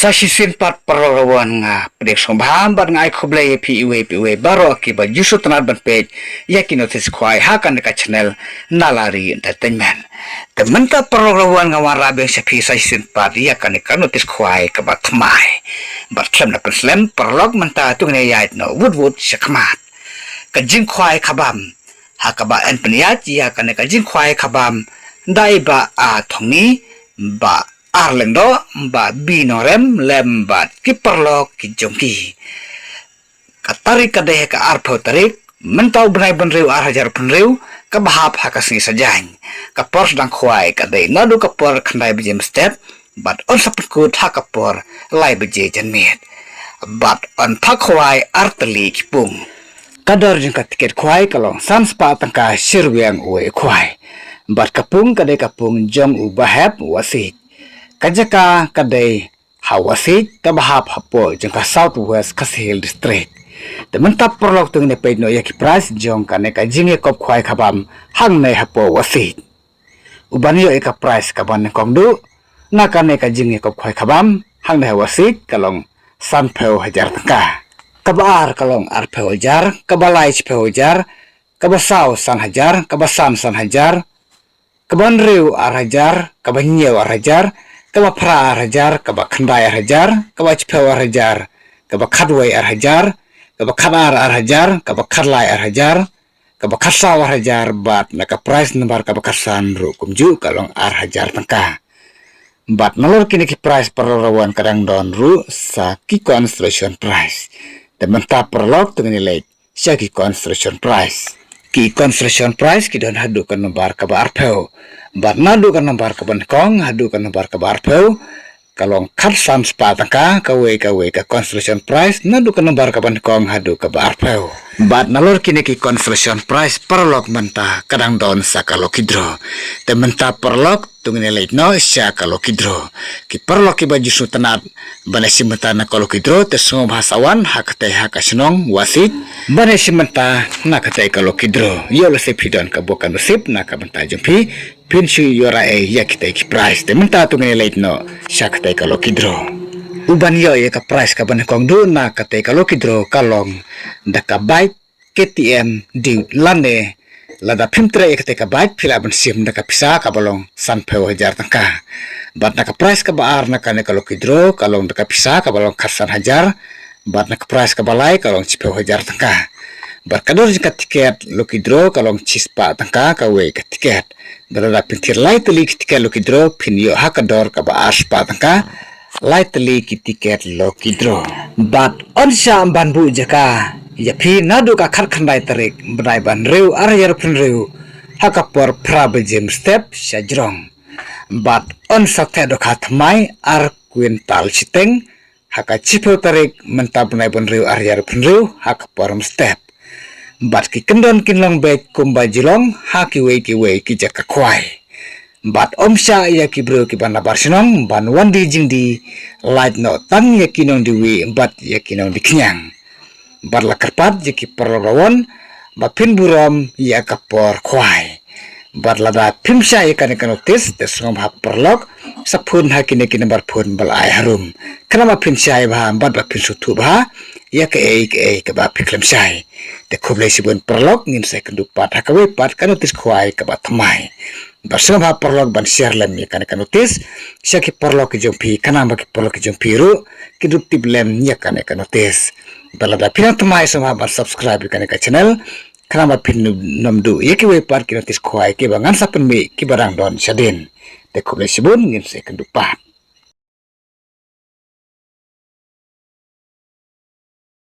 Sasisin pat perlawan nga pedek sombhan bat ngai khoblai piwe baro akiba jusut tanat ban page yakin notice kwai hakan dekat channel Nalari Entertainment. Temen ka perlawan nga warabe sapi sasisin pat yakan dekat notice kwai kabat mai. Bat klem na penslem perlog menta tu ne yait no wood sakmat. Kajing kwai kabam hakaba en peniat yakan dekat jing kwai kabam dai ba a thongni ba Arlendo ba binorem lembat kiperlo kijongki katari kadeh ka arpo tarik mentau benai benriu arhajar benriu ka bahap hakasni sajang ka pors dang khwai kadeh nadu ka por khandai bejem step bat on sapkut hakapor lai beje janmet bat on phakhuai artali kipung kadar jing ka tiket khwai kalong sanspa tangka sirwiang uwe khwai bat kapung kadeh kapung jong u bahap wasik Kajaka kadai hawasik kabahap hapo jengka Southwest Kasihil District. Tementap perlok tung ne page no yaki price jong kane ka jinge kop khwai khabam hang nei hapo wasik. Ubanyo eka price kaban kongdu na kane ka jinge kop khwai khabam hang nei wasik kalong sanpeu hajar tangka. Kabar kalong arpeu hajar, kabalai chpeu hajar, kabasau san hajar, kabasan san hajar, kabanriu ar hajar, kabanyeu ar hajar, kaba pra hajar, kaba khandai hajar, kaba chpew hajar, kaba khadwai hajar, kaba khadar hajar, kaba khadlai hajar, kaba khasaw hajar bat naka price number kaba khasan ru kumju kalong hajar tangka. Bat nalor kini ki price perlawan kadang don ru sa ki construction price. Tementa perlok tengini lek sa ki construction price. Ki construction price ki don hadu kan number kaba arpeu. Bat nadu kan nombar ke kong hadu kan nombar ke barpeu kalong khatsan spa tangka kawe ka construction price nadu kan nombar ke kong hadu ke barpeu bat nalor kini ki construction price perlok menta kadang don sakalo kidro te menta perlok tungine leit no sakalo kidro ki perlok ki baju sutanat banesi menta na kalo kidro te sungo bahasawan hakate hakasinong wasit banesi menta na kate kalo kidro yolo sepidon ka bokan sip na ka menta jumpi Pinshu yora yakite ki price te menta tu ngene leit no shakte kalo kidro uban yo ka price ka ban kong du na kate kalo kidro kalong daka bike KTM di lane lada pimtre kate ka bike pila ban sim daka pisa ka balong sanpeu hajar tangka bat naka price ka baar na kane kalo kidro kalong daka pisa ka balong khasan hajar bat naka price ka balai kalong chipeu hajar tangka Barkador jika tiket lokidro kalong cispa tangka kawe ke tiket. Berada pintir lai teli tiket lokidro pinyo hakador kaba aspa tangka lai teli tiket lokidro. Bat onsha banbu jaka ya pi nadu ka khandai tarik benai ban reu arayar pun reu hakapor prabejem step sajrong. Bat onsa tedo khatmai ar kuintal chiteng haka cipo tarik mentap benai ban reu arayar pun reu hakapor step. Bat ki kendon kinlong bek kumba jilong haki wei ki jaka kwai. Bat omsha ya ki bro ki ban labar sinong ban wandi jingdi light no tang ya kinong diwi bat ya kinong diknyang. Bat la karpat ya ki perlawan bat pin buram ya kapor kwai. Bat lada pimsha ya kan notis te sungom hak perlok sapun hakine ki nambar pun bal ai harum. Kenapa pimsha ya bah bat bat pin sutu bah ya ke ba piklem sai te khoblai sibun perlok ngin sai kendu pat hakawe pat kanotis khwai ka ba thamai bersama perlok ban share lem ya kan kanotis syaki perlok ki jompi kana ba ki perlok ki jompi ru ki dupti blem ya kan kanotis balada pina thamai sama ba subscribe kan ka channel kana ba pin namdu ya ki we pat ki notis khwai ki bangan sapen mi ki barang don sadin te khoblai sibun ngin sai kendu pat